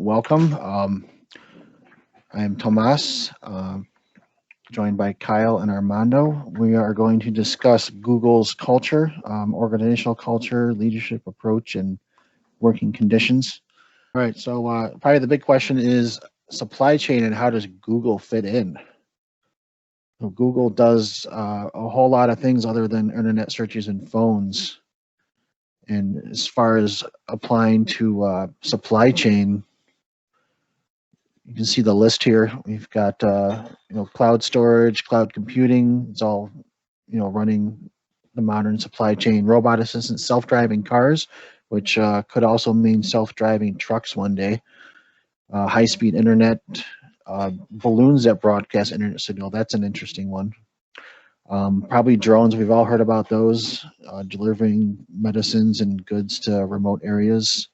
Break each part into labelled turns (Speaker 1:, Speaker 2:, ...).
Speaker 1: welcome. I am Tomas, joined by Kyle and Armando. We are going to discuss Google's culture, organizational culture, leadership approach, and working conditions. All right, so probably the big question is supply chain and how does Google fit in? So Google does a whole lot of things other than internet searches and phones. And as far as applying to supply chain, you can see the list here. We've got cloud storage, cloud computing. It's all running the modern supply chain. Robot assistants, self-driving cars, which could also mean self-driving trucks one day. High-speed internet, balloons that broadcast internet signal. That's an interesting one. Probably drones. We've all heard about those, delivering medicines and goods to remote areas.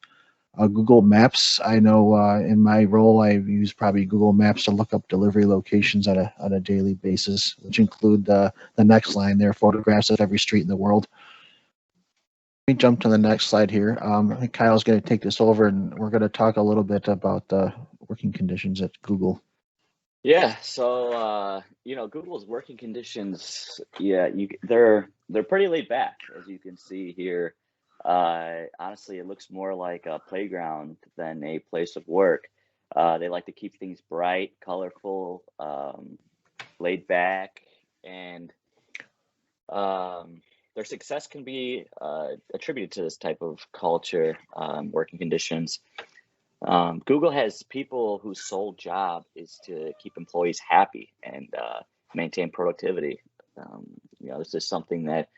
Speaker 1: Google Maps. I know in my role, I use probably Google Maps to look up delivery locations on a daily basis, which include the next line there, photographs of every street in the world. Let me jump to the next slide here. I think Kyle's going to take this over, and we're going to talk a little bit about the working conditions at Google.
Speaker 2: Yeah, so Google's working conditions, they're pretty laid back, as you can see here. Honestly, it looks more like a playground than a place of work. They like to keep things bright, colorful, laid back, and their success can be attributed to this type of culture, working conditions. Google has people whose sole job is to keep employees happy and maintain productivity. This is something that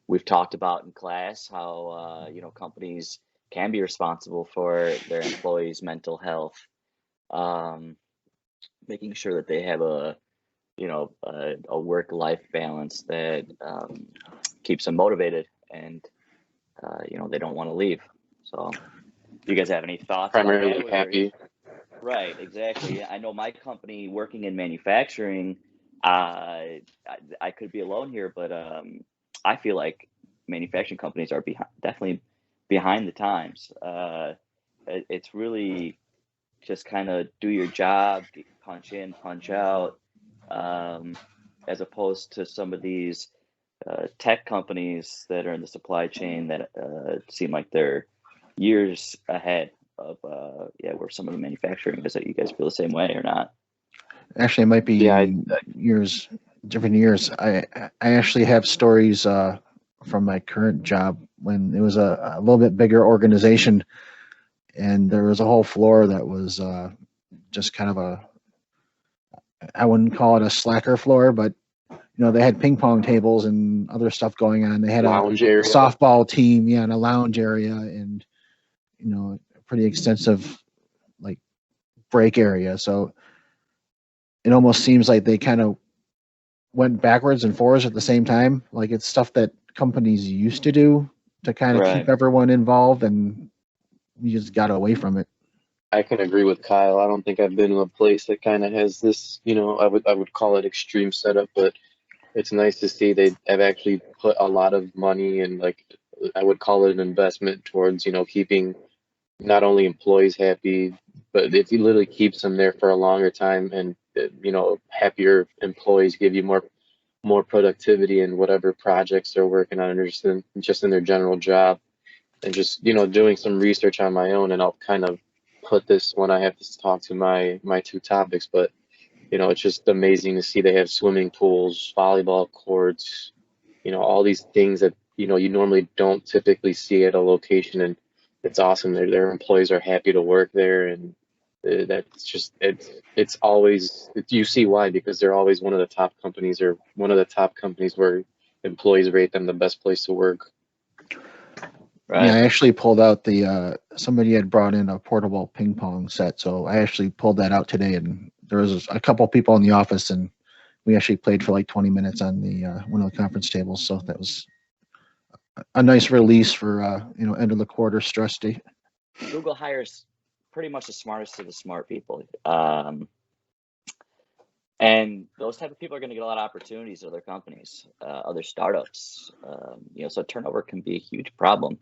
Speaker 2: we've talked about in class, how companies can be responsible for their employees' mental health, making sure that they have a work-life balance that keeps them motivated and they don't want to leave. So, do you guys have any thoughts?
Speaker 3: Primarily happy.
Speaker 2: Right, exactly. I know my company working in manufacturing. I could be alone here, but I feel like manufacturing companies are definitely behind the times. It's really just kind of do your job, punch in, punch out, as opposed to some of these tech companies that are in the supply chain that seem like they're years ahead of where some of the manufacturing is. That you guys feel the same way or not?
Speaker 1: Actually, it might be different years. I actually have stories from my current job when it was a little bit bigger organization, and there was a whole floor that was just kind of I wouldn't call it a slacker floor, but they had ping pong tables and other stuff going on. They had a softball team, and a lounge area, and a pretty extensive break area. So it almost seems like they kind of went backwards and forwards at the same time. Like it's stuff that companies used to do to kind of keep everyone involved, and we just got away from it.
Speaker 3: I can agree with Kyle. I don't think I've been to a place that kind of has this, I would call it extreme setup, but it's nice to see they have actually put a lot of money and I would call it an investment towards, keeping not only employees happy, but if you literally keeps them there for a longer time, and happier employees give you more productivity in whatever projects they're working on, or just in their general job. And just doing some research on my own, and I'll kind of put this when I have to talk to my two topics, but it's just amazing to see they have swimming pools, volleyball courts, all these things that you normally don't typically see at a location, and it's awesome. Their employees are happy to work there, and that's just it's always, you see why, because they're always one of the top companies, or one of the top companies where employees rate them the best place to work.
Speaker 1: Right. Yeah, I actually pulled out somebody had brought in a portable ping pong set, so I actually pulled that out today, and there was a couple people in the office, and we actually played for like 20 minutes on the one of the conference tables. So that was a nice release for end of the quarter stress day.
Speaker 2: Google hires pretty much the smartest of the smart people, and those type of people are going to get a lot of opportunities at other companies, other startups. So turnover can be a huge problem.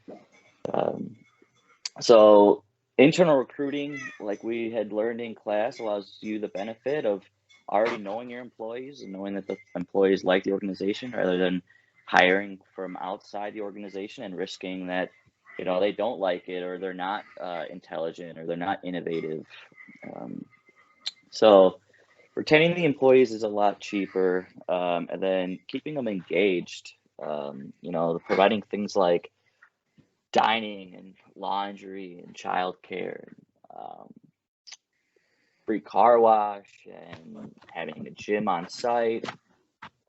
Speaker 2: So Internal recruiting, like we had learned in class, allows you the benefit of already knowing your employees and knowing that the employees like the organization rather than hiring from outside the organization and risking that, they don't like it or they're not intelligent or they're not innovative. So retaining the employees is a lot cheaper, and then keeping them engaged, providing things like dining and laundry and childcare, free car wash and having a gym on site.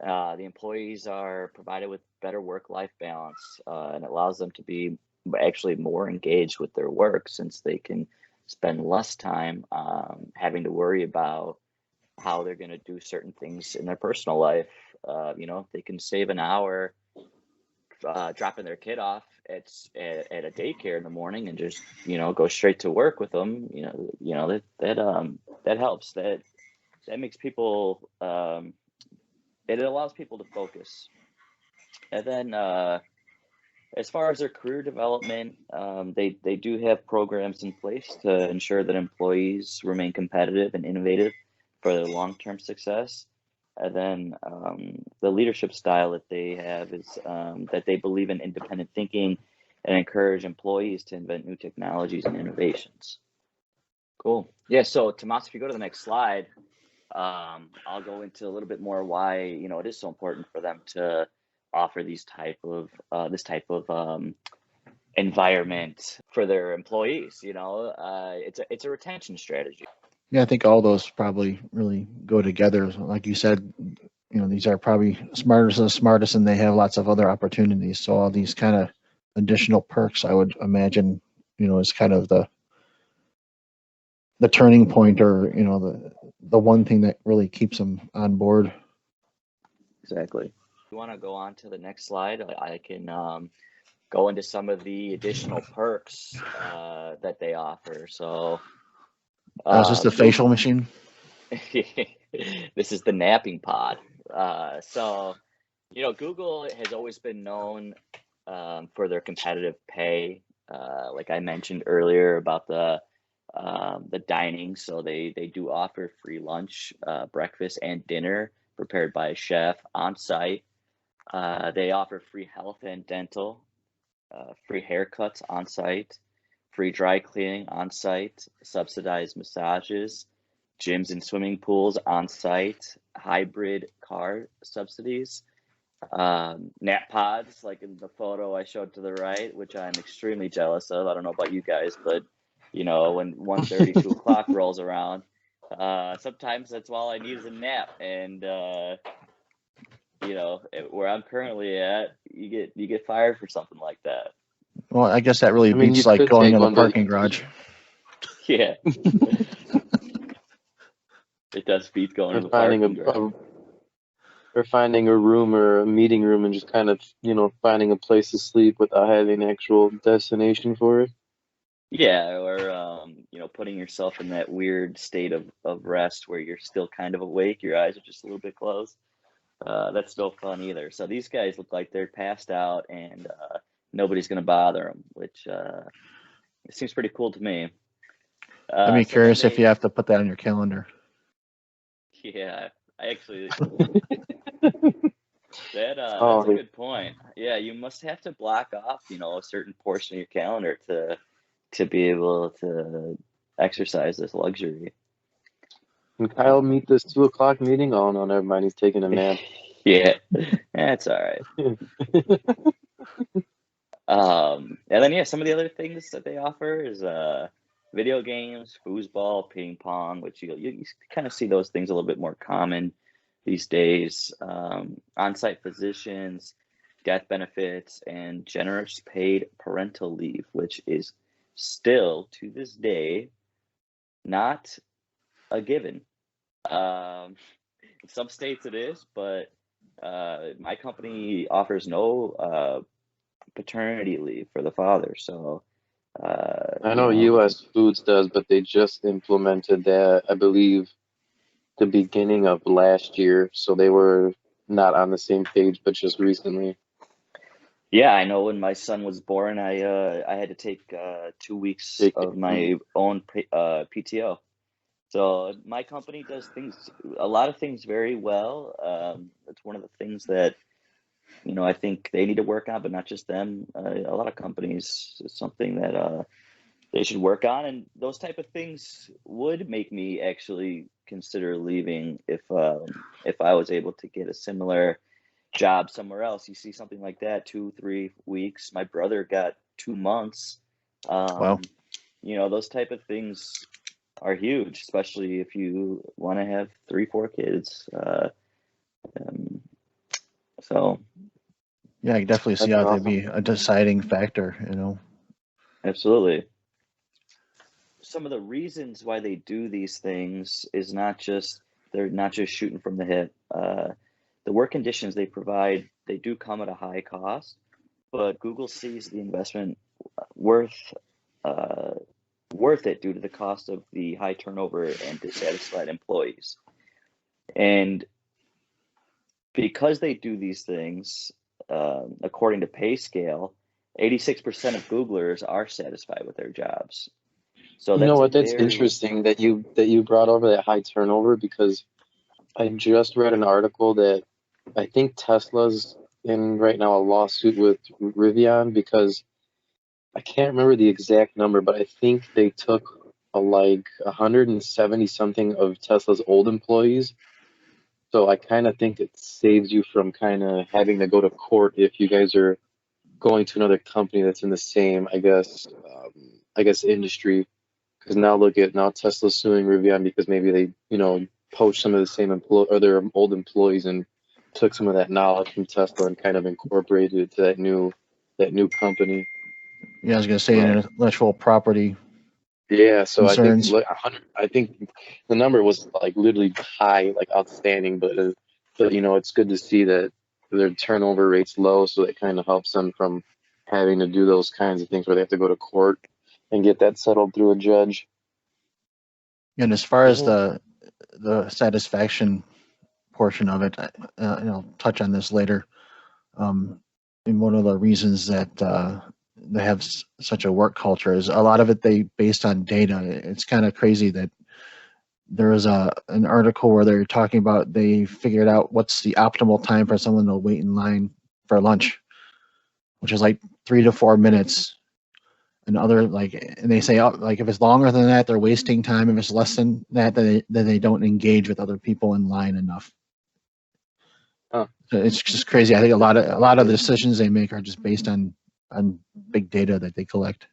Speaker 2: The employees are provided with better work-life balance, and it allows them to be actually more engaged with their work since they can spend less time having to worry about how they're going to do certain things in their personal life. They can save an hour dropping their kid off at a daycare in the morning and just go straight to work with them. That helps. That makes people it allows people to focus. And then as far as their career development, they do have programs in place to ensure that employees remain competitive and innovative for their long-term success. And then the leadership style that they have is that they believe in independent thinking and encourage employees to invent new technologies and innovations. Cool. Yeah, so Tomas, if you go to the next slide, I'll go into a little bit more why it is so important for them to offer this type of environment for their employees. It's a retention strategy.
Speaker 1: Yeah, I think all those probably really go together. Like you said, these are probably smartest of the smartest, and they have lots of other opportunities. So all these kind of additional perks, I would imagine, is kind of the turning point, or the one thing that really keeps them on board.
Speaker 2: Exactly. If you want to go on to the next slide, I can go into some of the additional perks that they offer. So
Speaker 1: Is this the facial machine?
Speaker 2: This is the napping pod. So Google has always been known for their competitive pay. Like I mentioned earlier about the dining. So they do offer free lunch, breakfast, and dinner prepared by a chef on site. They offer free health and dental, free haircuts on site, free dry cleaning on site, subsidized massages, gyms and swimming pools on site, hybrid car subsidies, nap pods, like in the photo I showed to the right, which I'm extremely jealous of. I don't know about you guys, but when 1:30, 2 o'clock rolls around, sometimes that's all I need is a nap. And where I'm currently at, you get fired for something like that.
Speaker 1: Well, I guess that really beats like going in a parking garage.
Speaker 2: Yeah. It does beat going to the parking garage.
Speaker 3: Or finding a room or a meeting room and just kind of, finding a place to sleep without having an actual destination for it.
Speaker 2: Yeah, or putting yourself in that weird state of rest where you're still kind of awake, your eyes are just a little bit closed. That's no fun either. So these guys look like they're passed out and nobody's going to bother them, which it seems pretty cool to me.
Speaker 1: I'd be curious if you have to put that on your calendar.
Speaker 2: Yeah, I actually. That's a good point. Yeah, you must have to block off, a certain portion of your calendar to be able to exercise this luxury.
Speaker 3: Can Kyle meet this 2 o'clock meeting? Oh no, never mind. He's taking a nap.
Speaker 2: Yeah, that's all right. And then some of the other things that they offer is video games, foosball, ping pong, which you kind of see those things a little bit more common these days. On-site physicians, death benefits, and generous paid parental leave, which is still to this day not a given. In some states it is, but my company offers no paternity leave for the father. So
Speaker 3: I know U.S. Foods does, but they just implemented that, I believe, the beginning of last year. So they were not on the same page, but just recently.
Speaker 2: Yeah, I know when my son was born, I had to take 2 weeks of my own PTO. So my company does a lot of things very well. It's one of the things that, I think they need to work on, but not just them. A lot of companies, it's something that they should work on, and those type of things would make me actually consider leaving if I was able to get a similar job somewhere else. You see something like that, 2, 3 weeks. My brother got 2 months.
Speaker 1: Wow.
Speaker 2: Those type of things are huge, especially if you want to have 3, 4 kids. Um, so
Speaker 1: Yeah, I can definitely see
Speaker 3: That's
Speaker 1: how that'd
Speaker 3: awesome.
Speaker 1: be a deciding factor, you know.
Speaker 2: absolutely. Some of the reasons why they do these things is they're not just shooting from the hip. The work conditions they provide, they do come at a high cost, but Google sees the investment worth uh, worth it due to the cost of the high turnover and dissatisfied employees. And because they do these things, according to pay scale, 86% of Googlers are satisfied with their jobs. So
Speaker 3: You know
Speaker 2: that's a
Speaker 3: what? That's
Speaker 2: very
Speaker 3: interesting that you brought over that high turnover, because I just read an article that I think Tesla's in right now a lawsuit with Rivian, because I can't remember the exact number, but I think they took like 170 something of Tesla's old employees. So I kind of think it saves you from kind of having to go to court if you guys are going to another company that's in the same, I guess industry. Because now Tesla's suing Rivian because maybe they, poached some of the same other old employees and took some of that knowledge from Tesla and kind of incorporated it to that new company.
Speaker 1: Yeah, I was gonna say
Speaker 2: right.
Speaker 1: intellectual property
Speaker 3: Yeah, so I think
Speaker 1: concerns.
Speaker 3: like 100. I think the number was like literally high, like outstanding. But it's good to see that their turnover rate's low, so that kind of helps them from having to do those kinds of things where they have to go to court and get that settled through a judge.
Speaker 1: And as far as
Speaker 3: Yeah.
Speaker 1: the satisfaction portion of it, and I'll touch on this later. And one of the reasons that they have such a work culture is a lot of it they based on data. It's kind of crazy that there was an article where they're talking about they figured out what's the optimal time for someone to wait in line for lunch, which is like 3 to 4 minutes. And and they say, like, if it's longer than that, they're wasting time. If it's less than that, then they don't engage with other people in line enough.
Speaker 3: Huh.
Speaker 1: So it's just crazy. I think a lot of the decisions they make are just based on big data that they collect.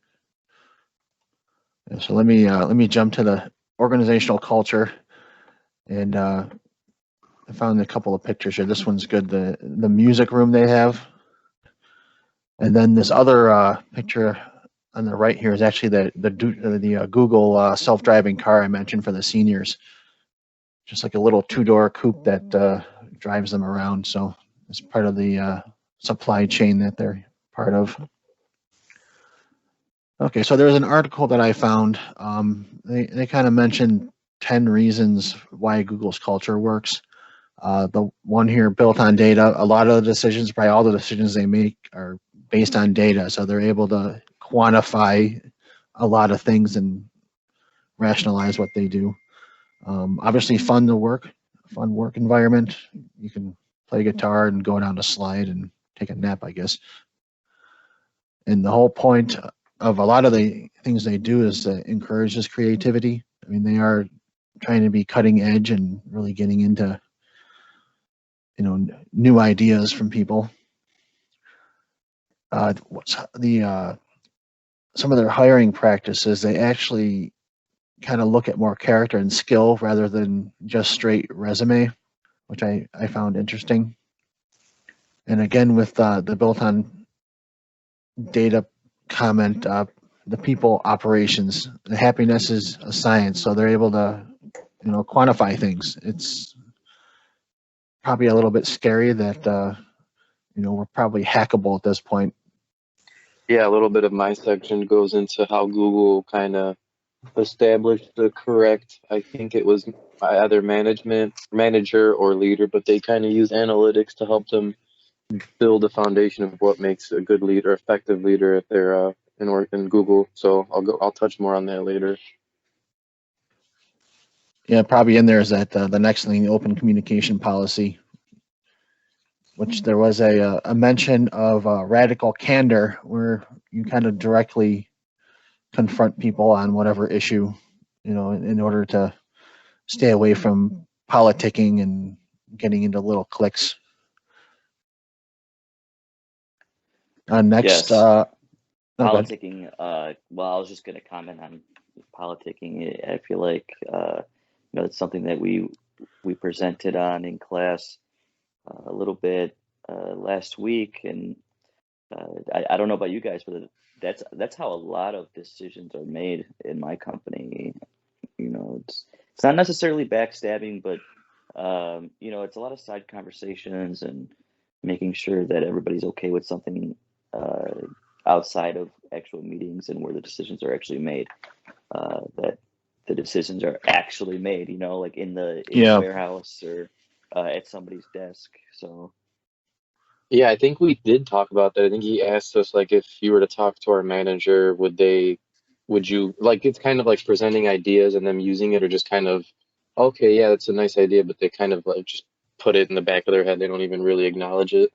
Speaker 1: So let me jump to the organizational culture, and I found a couple of pictures here. This one's good. The music room they have, and then this other picture on the right here is actually the Google self-driving car I mentioned for the seniors. Just like a little two-door coupe that drives them around. So it's part of the supply chain that they're part of. Okay, so there's an article that I found. They kind of mentioned 10 reasons why Google's culture works. The one here, built on data. A lot of the decisions, probably all the decisions they make, are based on data. So they're able to quantify a lot of things and rationalize what they do. Obviously, fun work environment. You can play guitar and go down a slide and take a nap, I guess. And the whole point of a lot of the things they do is to encourage this creativity. I mean, they are trying to be cutting edge and really getting into new ideas from people. What's the some of their hiring practices? They actually kind of look at more character and skill rather than just straight resume, which I found interesting. And again, with the built-on data comment, the people operations, the happiness is a science, so they're able to quantify things. It's probably a little bit scary that we're probably hackable at this point.
Speaker 3: Yeah, a little bit of my section goes into how Google kind of established the correct, I think it was either manager or leader, but they kind of use analytics to help them build a foundation of what makes a good leader, effective leader if they're in Google. So I'll touch more on that later.
Speaker 1: Yeah, probably in there is that the next thing, the open communication policy, which there was a mention of radical candor, where you kind of directly confront people on whatever issue, in order to stay away from politicking and getting into little cliques. Next,
Speaker 2: Yes.
Speaker 1: no, go ahead.
Speaker 2: Politicking, well, I was just going to comment on politicking. I feel like, it's something that we presented on in class a little bit last week, and I don't know about you guys, but that's how a lot of decisions are made in my company. It's not necessarily backstabbing, but it's a lot of side conversations and making sure that everybody's okay with something outside of actual meetings and where the decisions are actually made. That the decisions are actually made, like in the warehouse or at somebody's desk. So.
Speaker 3: Yeah, I think we did talk about that. I think he asked us like if you were to talk to our manager, would you like it's kind of like presenting ideas and them using it, or just kind of, okay, yeah, that's a nice idea, but they kind of like just put it in the back of their head. They don't even really acknowledge it.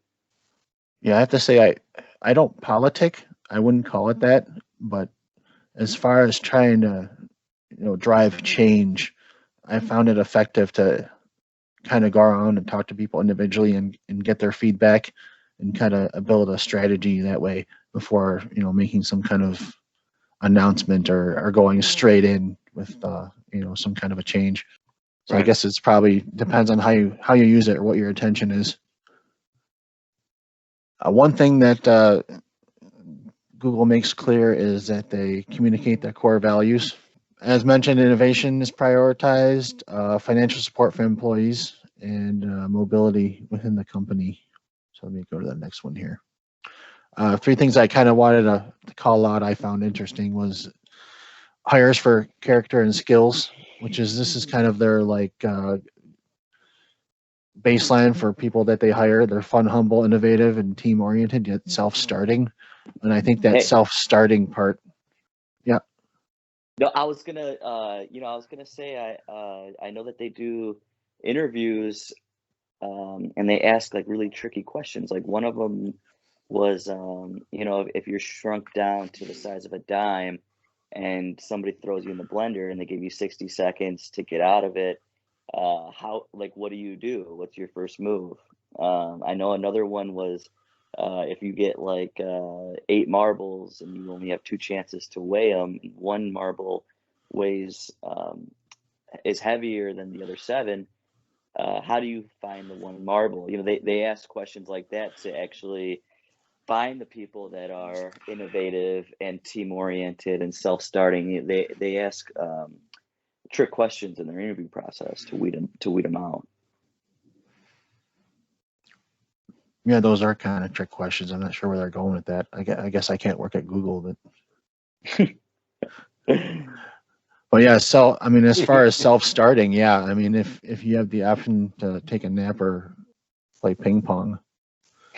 Speaker 1: Yeah, I have to say I don't politic. I wouldn't call it that, but as far as trying to drive change, I found it effective to kind of go around and talk to people individually and get their feedback and kind of build a strategy that way before making some kind of announcement or going straight in with some kind of a change. So I
Speaker 3: Right.
Speaker 1: guess it's probably depends on how you use it or what your intention is. One thing that Google makes clear is that they communicate their core values. As mentioned, innovation is prioritized, financial support for employees, and mobility within the company. So let me go to the next one here. Three things I kind of wanted to call out I found interesting was hires for character and skills, this is kind of their baseline for people that they hire. They're fun, humble, innovative, and team oriented, yet self-starting. And I think that
Speaker 2: Hey.
Speaker 1: self-starting part. Yeah.
Speaker 2: No, I was gonna say I know that they do interviews, and they ask like really tricky questions. Like one of them was, if you're shrunk down to the size of a dime, and somebody throws you in the blender, and they give you 60 seconds to get out of it, what do you do? What's your first move? I know another one was, if you get 8 marbles and you only have 2 chances to weigh them, one marble weighs is heavier than the other 7. How do you find the one marble? They ask questions like that to actually find the people that are innovative and team oriented and self-starting. They ask trick questions in their interview process to weed them out.
Speaker 1: Yeah, those are kind of trick questions. I'm not sure where they're going with that. I guess I can't work at Google, but but yeah. So I mean, as far as self-starting, yeah. I mean, if you have the option to take a nap or play ping pong,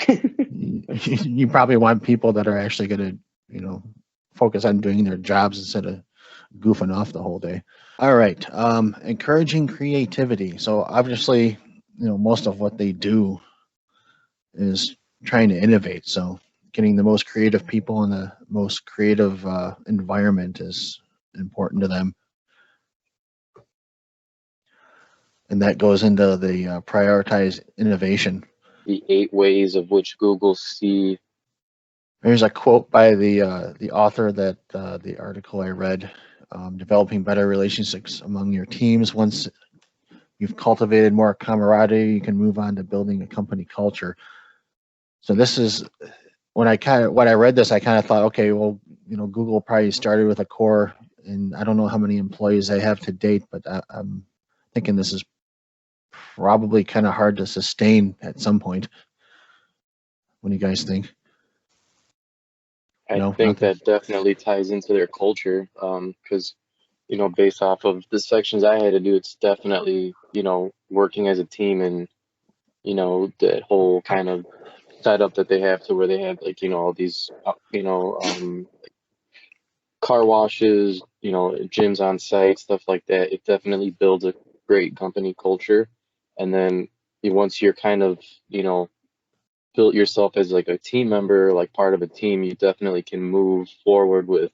Speaker 1: you probably want people that are actually going to focus on doing their jobs instead of goofing off the whole day. All right. Encouraging creativity. So obviously, most of what they do is trying to innovate. So getting the most creative people in the most creative environment is important to them. And that goes into the prioritize innovation.
Speaker 3: The 8 ways of which Google see.
Speaker 1: There's a quote by the author that the article I read. Developing better relationships among your teams. Once you've cultivated more camaraderie, you can move on to building a company culture. So this is when I read this, I kind of thought, okay, well, Google probably started with a core, and I don't know how many employees they have to date, but I'm thinking this is probably kind of hard to sustain at some point. What do you guys think?
Speaker 3: I think that definitely ties into their culture, because based off of the sections I had to do, it's definitely working as a team and that whole kind of setup that they have to where they have like, all these, car washes, gyms on site, stuff like that. It definitely builds a great company culture. And then once you're kind of, built yourself as like a team member, like part of a team, you definitely can move forward with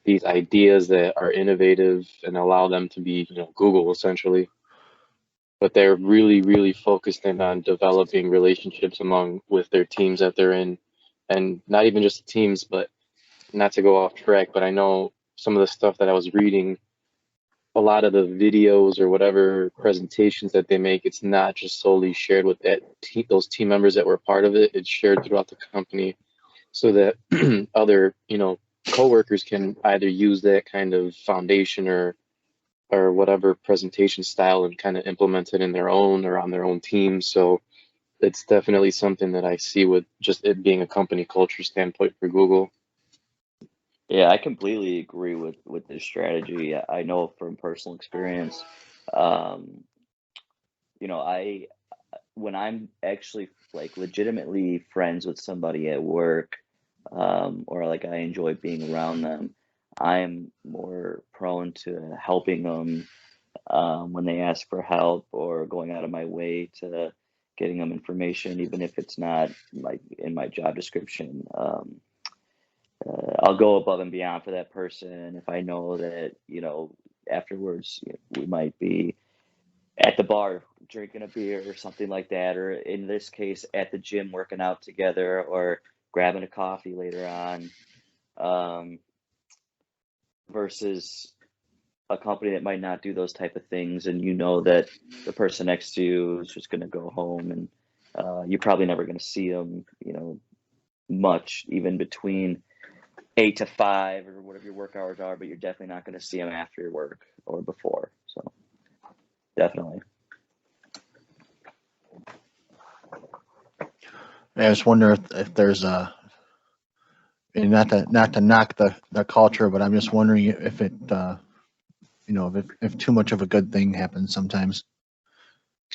Speaker 3: these ideas that are innovative and allow them to be, Google essentially. But they're really, really focused in on developing relationships with their teams that they're in, and not even just the teams, but not to go off track, but I know some of the stuff that I was reading, a lot of the videos or whatever presentations that they make, it's not just solely shared with those team members that were part of it. It's shared throughout the company so that other, coworkers can either use that kind of foundation or whatever presentation style and kind of implement it in their own or on their own team. So it's definitely something that I see with just it being a company culture standpoint for Google.
Speaker 2: Yeah, I completely agree with this strategy. I know from personal experience, um, I when I'm actually like legitimately friends with somebody at work, or like I enjoy being around them, I'm more prone to helping them when they ask for help or going out of my way to getting them information, even if it's not like in my job description. I'll go above and beyond for that person if I know that, afterwards we might be at the bar drinking a beer or something like that, or in this case, at the gym working out together or grabbing a coffee later on, um, versus a company that might not do those type of things. And that the person next to you is just going to go home and you're probably never going to see them, much, even between 8 to 5 or whatever your work hours are, but you're definitely not going to see them after your work or before. So definitely.
Speaker 1: I just wonder if there's and not to knock the culture, but I'm just wondering if it, if too much of a good thing happens sometimes.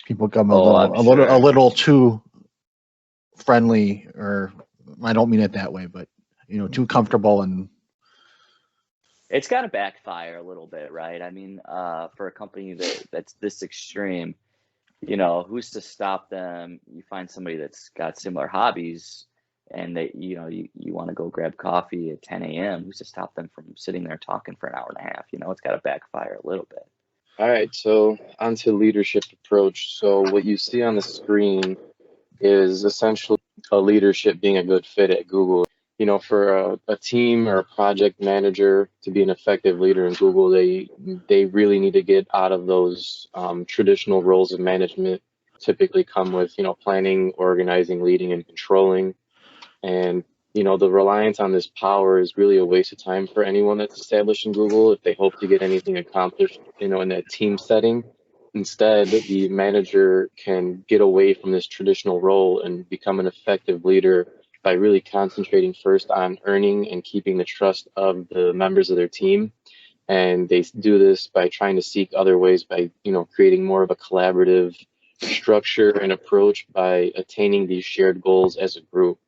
Speaker 1: People become
Speaker 2: I'm
Speaker 1: a
Speaker 2: sure.
Speaker 1: little too friendly, or I don't mean it that way, but too comfortable, and
Speaker 2: It's got to backfire a little bit, right? I mean, for a company that's this extreme, who's to stop them? You find somebody that's got similar hobbies and that, you want to go grab coffee at 10 a.m. Who's to stop them from sitting there talking for an hour and a half? It's got to backfire a little bit.
Speaker 3: All right, so onto leadership approach. So what you see on the screen is essentially a leadership being a good fit at Google. For a team or a project manager to be an effective leader in Google, they really need to get out of those traditional roles of management. Typically come with planning, organizing, leading, and controlling. And the reliance on this power is really a waste of time for anyone that's established in Google if they hope to get anything accomplished, in that team setting. Instead, the manager can get away from this traditional role and become an effective leader by really concentrating first on earning and keeping the trust of the members of their team. And they do this by trying to seek other ways by, creating more of a collaborative structure and approach by attaining these shared goals as a group.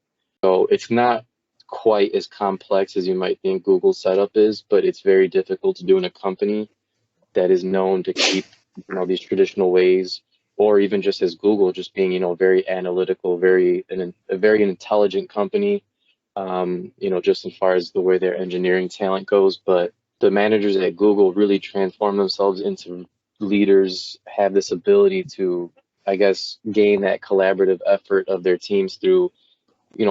Speaker 3: So it's not quite as complex as you might think Google's setup is, but it's very difficult to do in a company that is known to keep, these traditional ways, or even just as Google, just being, very analytical, a very intelligent company, just as far as the way their engineering talent goes. But the managers at Google really transform themselves into leaders, have this ability to, I guess, gain that collaborative effort of their teams through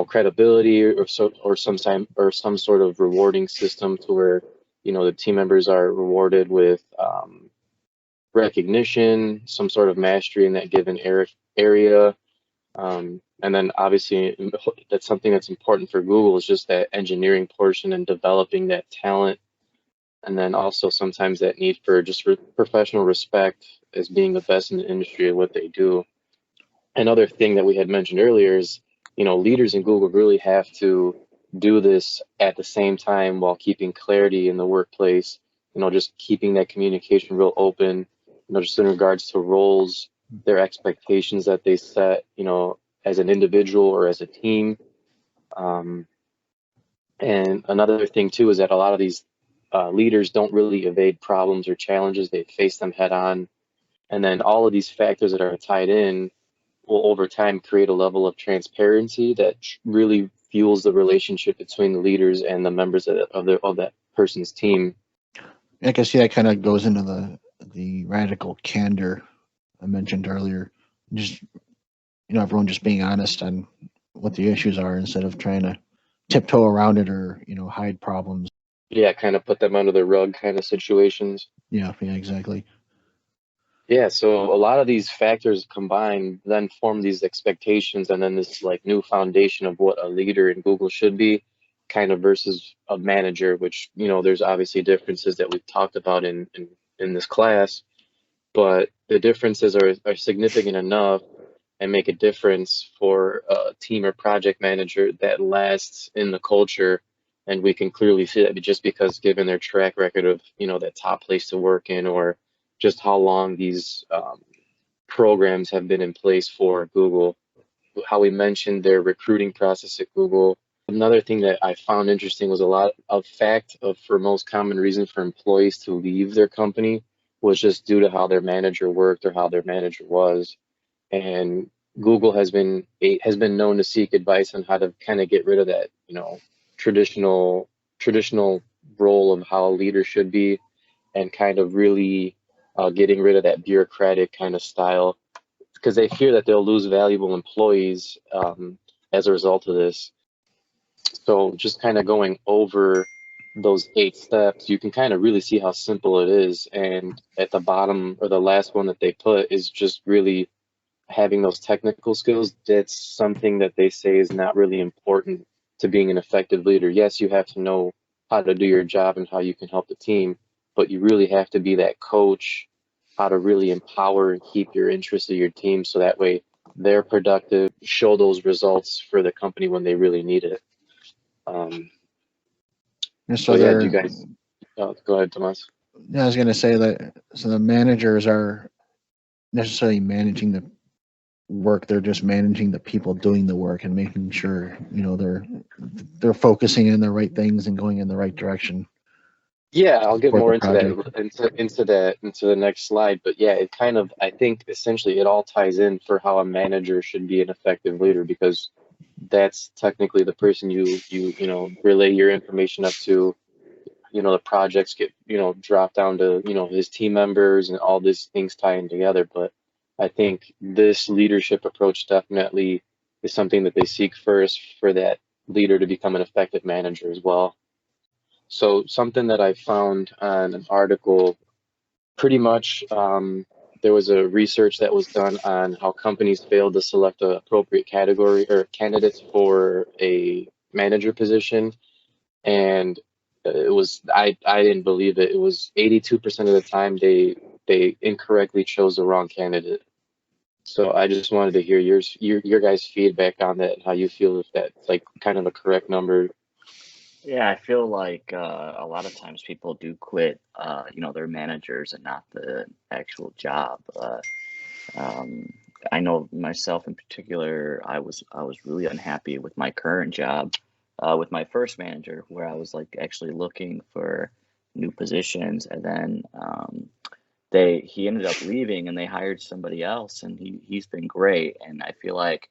Speaker 3: credibility or some sort of rewarding system to where the team members are rewarded with recognition, some sort of mastery in that given area. And then obviously that's something that's important for Google is just that engineering portion and developing that talent. And then also sometimes that need for just professional respect as being the best in the industry at what they do. Another thing that we had mentioned earlier is, leaders in Google really have to do this at the same time while keeping clarity in the workplace, just keeping that communication real open, just in regards to roles, their expectations that they set, as an individual or as a team. And another thing too is that a lot of these leaders don't really evade problems or challenges; they face them head on. And then all of these factors that are tied in will over time create a level of transparency that really fuels the relationship between the leaders and the members of that person's team.
Speaker 1: I can see that kind of goes into the radical candor I mentioned earlier. Just everyone just being honest on what the issues are instead of trying to tiptoe around it or hide problems.
Speaker 3: Yeah, kind of put them under the rug kind of situations.
Speaker 1: Yeah, exactly.
Speaker 3: Yeah, so a lot of these factors combined then form these expectations and then this like new foundation of what a leader in Google should be, kind of versus a manager, which, there's obviously differences that we've talked about in this class, but the differences are significant enough and make a difference for a team or project manager that lasts in the culture. And we can clearly see that just because given their track record of, that top place to work in, or just how long these programs have been in place for Google, how we mentioned their recruiting process at Google. Another thing that I found interesting was a lot of fact of for most common reason for employees to leave their company was just due to how their manager worked or how their manager was. And Google has been known to seek advice on how to kind of get rid of that, traditional role of how a leader should be, and kind of really getting rid of that bureaucratic kind of style, because they fear that they'll lose valuable employees as a result of this. So just kind of going over those 8 steps, you can kind of really see how simple it is. And at the bottom, or the last one that they put, is just really having those technical skills. That's something that they say is not really important to being an effective leader. Yes, you have to know how to do your job and how you can help the team, but you really have to be that coach, how to really empower and keep your interest of your team so that way they're productive, show those results for the company when they really need it.
Speaker 1: And
Speaker 3: So yeah, do you guys go ahead, Tomas?
Speaker 1: I was going to say that so the managers are necessarily managing the work; they're just managing the people doing the work and making sure they're focusing in the right things and going in the right direction.
Speaker 3: Yeah, I'll get
Speaker 1: Support the
Speaker 3: more into
Speaker 1: project.
Speaker 3: that into the next slide. But yeah, it kind of, I think essentially it all ties in for how a manager should be an effective leader, because that's technically the person you relay your information up to. The projects get dropped down to his team members and all these things tying together. But I think this leadership approach definitely is something that they seek first for that leader to become an effective manager as well. So something that I found on an article, pretty much there was a research that was done on how companies failed to select the appropriate category or candidates for a manager position. And I didn't believe it. It was 82% of the time they incorrectly chose the wrong candidate. So I just wanted to hear your guys' feedback on that and how you feel if that's like kind of a correct number.
Speaker 2: Yeah, I feel like a lot of times people do quit, their managers and not the actual job. Um, I know myself in particular, I was really unhappy with my current job, with my first manager, where I was like actually looking for new positions, and then he ended up leaving, and they hired somebody else, and he's been great, and I feel like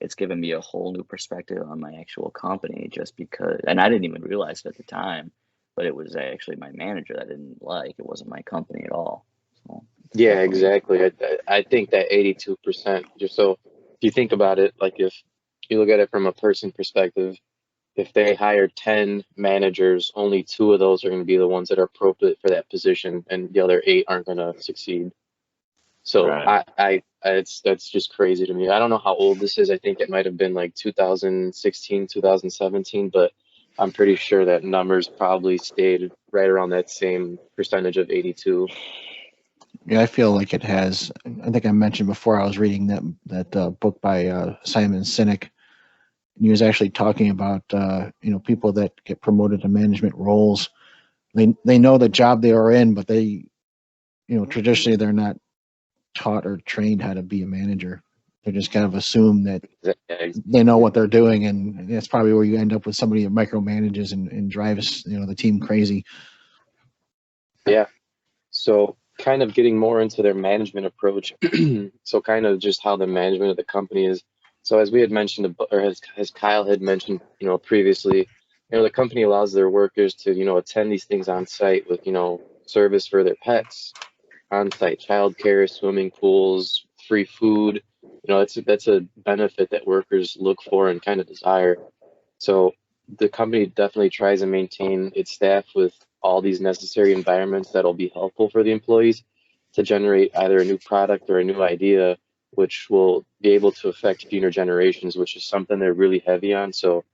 Speaker 2: it's given me a whole new perspective on my actual company, just because, and I didn't even realize it at the time, but it was actually my manager that I didn't like. It wasn't my company at all. So it's
Speaker 3: Yeah,
Speaker 2: definitely.
Speaker 3: exactly. I think that 82%, just so if you think about it, like if you look at it from a person perspective, if they hire 10 managers, only 2 of those are going to be the ones that are appropriate for that position, and the other 8 aren't going to succeed. So
Speaker 2: Right.
Speaker 3: that's just crazy to me. I don't know how old this is. I think it might have been like 2016, 2017, but I'm pretty sure that numbers probably stayed right around that same percentage of 82.
Speaker 1: Yeah, I feel like it has. I think I mentioned before I was reading that book by Simon Sinek, and he was actually talking about people that get promoted to management roles. They know the job they are in, but they traditionally they're not taught or trained how to be a manager. They just kind of assume that
Speaker 3: Yeah,
Speaker 1: they know what they're doing, and that's probably where you end up with somebody that micromanages and drives the team crazy.
Speaker 3: yeah. So kind of getting more into their management approach. So kind of just how the management of the company is. So as we had mentioned, or as Kyle had mentioned, previously, the company allows their workers to, attend these things on site with, service for their pets, on-site childcare, swimming pools, free food. That's a benefit that workers look for and kind of desire. So the company definitely tries to maintain its staff with all these necessary environments that'll be helpful for the employees to generate either a new product or a new idea, which will be able to affect future generations, which is something they're really heavy on. So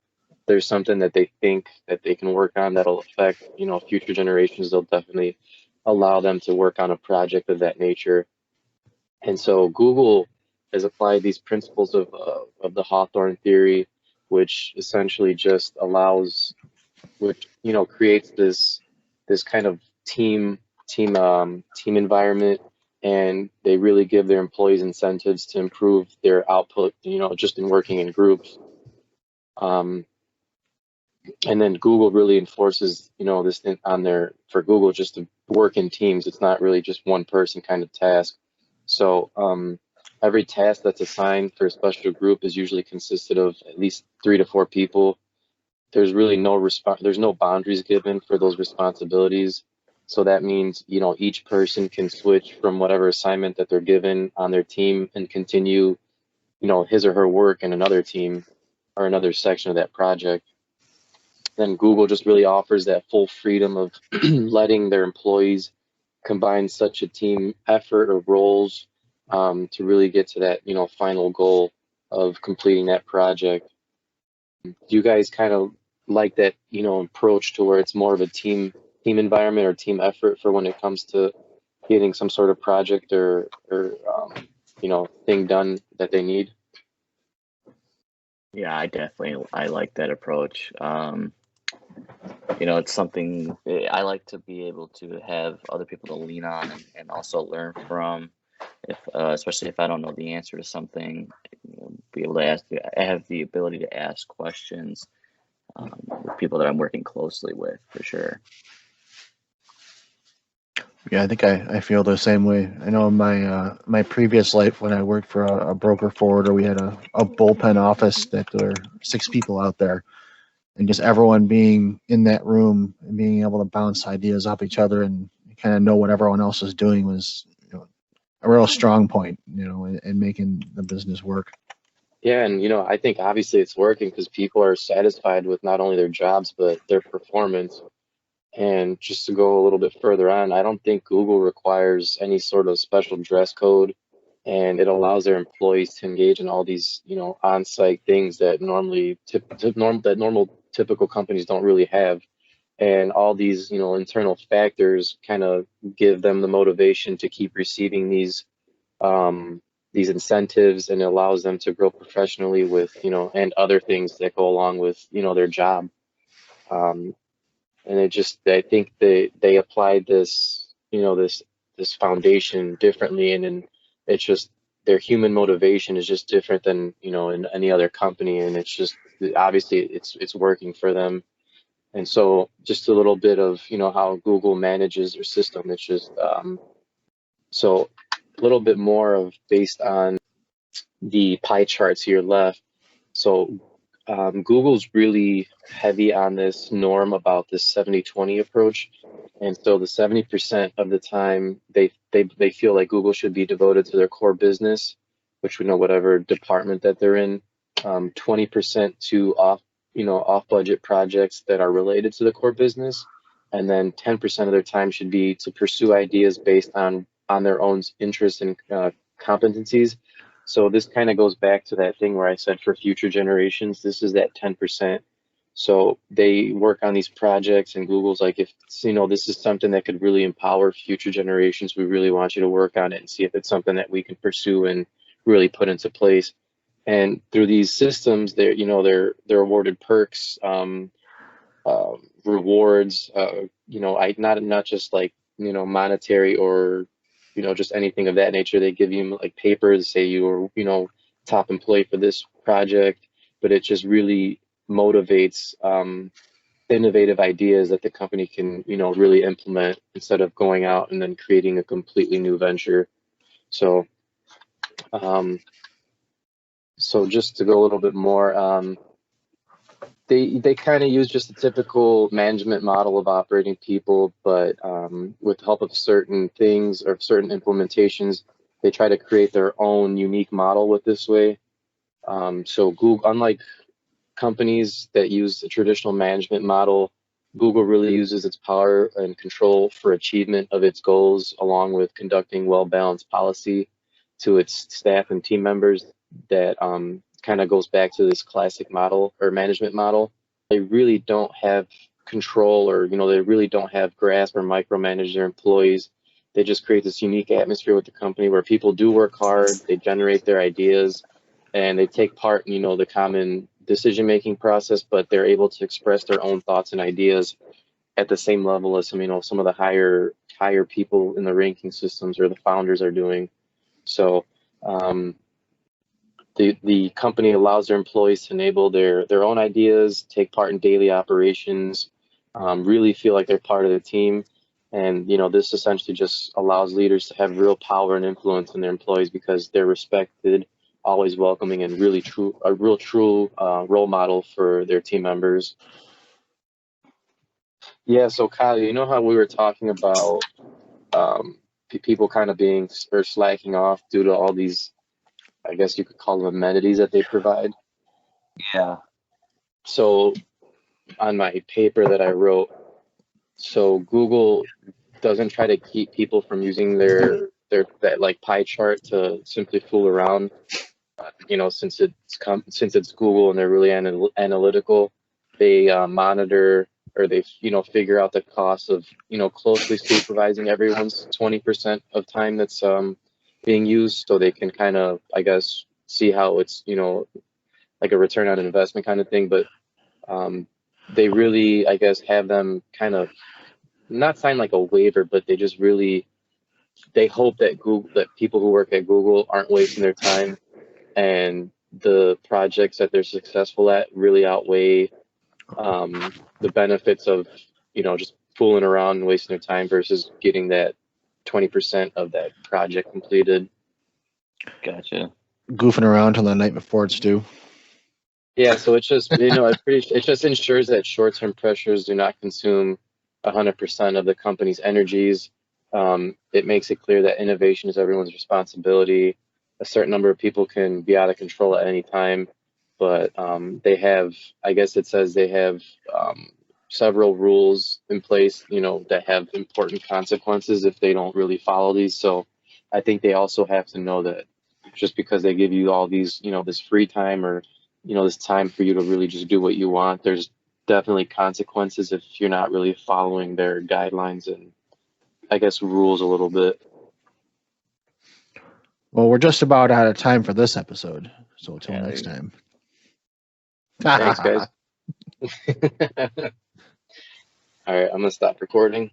Speaker 3: there's something that they think that they can work on that'll affect, future generations. They'll definitely allow them to work on a project of that nature. And so Google has applied these principles of the Hawthorne theory, which essentially just allows, which creates this kind of team environment, and they really give their employees incentives to improve their output, just in working in groups. And then Google really enforces, this thing on there for Google just to work in teams. It's not really just one person kind of task. So every task that's assigned for a special group is usually consisted of at least 3 to 4 people. There's really there's no boundaries given for those responsibilities. So that means, each person can switch from whatever assignment that they're given on their team and continue, his or her work in another team or another section of that project. Then Google just really offers that full freedom of letting their employees combine such a team effort or roles to really get to that, final goal of completing that project. Do you guys kind of like that, approach to where it's more of a team environment or team effort for when it comes to getting some sort of project or thing done that they need?
Speaker 2: Yeah, I like that approach. It's something I like to be able to have other people to lean on and also learn from. If especially if I don't know the answer to something, be able to I have the ability to ask questions with people that I'm working closely with, for sure.
Speaker 1: Yeah, I think I feel the same way. I know in my previous life when I worked for a broker forwarder, we had a bullpen office that there were 6 people out there, and just everyone being in that room and being able to bounce ideas off each other and kind of know what everyone else is doing was a real strong point, in making the business work.
Speaker 3: Yeah, and I think obviously it's working because people are satisfied with not only their jobs but their performance. And just to go a little bit further on, I don't think Google requires any sort of special dress code, and it allows their employees to engage in all these, on-site things that normal typical companies don't really have. And all these, internal factors kind of give them the motivation to keep receiving these incentives, and it allows them to grow professionally with, and other things that go along with, their job. Um, and I think they applied this, this foundation differently, and then it's just their human motivation is just different than, in any other company, and it's just obviously it's working for them. And so just a little bit of, how Google manages their system. It's just so a little bit more of based on the pie charts here left. So Google's really heavy on this norm about this 70-20 approach. And so the 70% of the time they feel like Google should be devoted to their core business, which we know whatever department that they're in, 20% to off budget projects that are related to the core business, and then 10% of their time should be to pursue ideas based on their own interests and competencies. So this kind of goes back to that thing where I said for future generations, this is that 10%. So they work on these projects, and Google's like, if this is something that could really empower future generations, we really want you to work on it and see if it's something that we can pursue and really put into place. And through these systems, they're awarded perks, rewards, not just like, monetary or, just anything of that nature. They give you like papers, say you were, top employee for this project, but it just really motivates innovative ideas that the company can, really implement instead of going out and then creating a completely new venture. So, so just to go a little bit more, they kind of use just a typical management model of operating people, but with the help of certain things or certain implementations, they try to create their own unique model with this way. So Google, unlike companies that use a traditional management model, Google really uses its power and control for achievement of its goals, along with conducting well-balanced policy to its staff and team members that kind of goes back to this classic model or management model. They really don't have control, or they really don't have grasp or micromanage their employees. They just create this unique atmosphere with the company where people do work hard, they generate their ideas, and they take part in the common decision-making process, but they're able to express their own thoughts and ideas at the same level as some of the higher people in the ranking systems or the founders are doing. So the company allows their employees to enable their own ideas, take part in daily operations, really feel like they're part of the team. And this essentially just allows leaders to have real power and influence in their employees because they're respected, always welcoming, and a real true role model for their team members. Yeah, so Kyle, you know how we were talking about people kind of being or slacking off due to all these, I guess you could call them amenities that they provide?
Speaker 2: Yeah.
Speaker 3: So on my paper that I wrote, so Google doesn't try to keep people from using their that like pie chart to simply fool around. Since it's Google and they're really analytical, they monitor, or they figure out the cost of closely supervising everyone's 20% of time that's being used, so they can kind of, I guess, see how it's like a return on investment kind of thing. But they really, I guess, have them kind of not sign like a waiver, but they hope that people who work at Google aren't wasting their time, and the projects that they're successful at really outweigh the benefits of just fooling around and wasting their time versus getting that 20% of that project completed.
Speaker 2: Gotcha.
Speaker 1: Goofing around till the night before it's due.
Speaker 3: Yeah, so it's just it just ensures that short-term pressures do not consume 100% of the company's energies. It makes it clear that innovation is everyone's responsibility. A certain number of people can be out of control at any time, but they have, I guess it says they have several rules in place, that have important consequences if they don't really follow these. So I think they also have to know that just because they give you all these, this free time, or this time for you to really just do what you want, there's definitely consequences if you're not really following their guidelines and, I guess, rules a little bit.
Speaker 1: Well, we're just about out of time for this episode. So until next time.
Speaker 3: Thanks, guys. All right, I'm going to stop recording.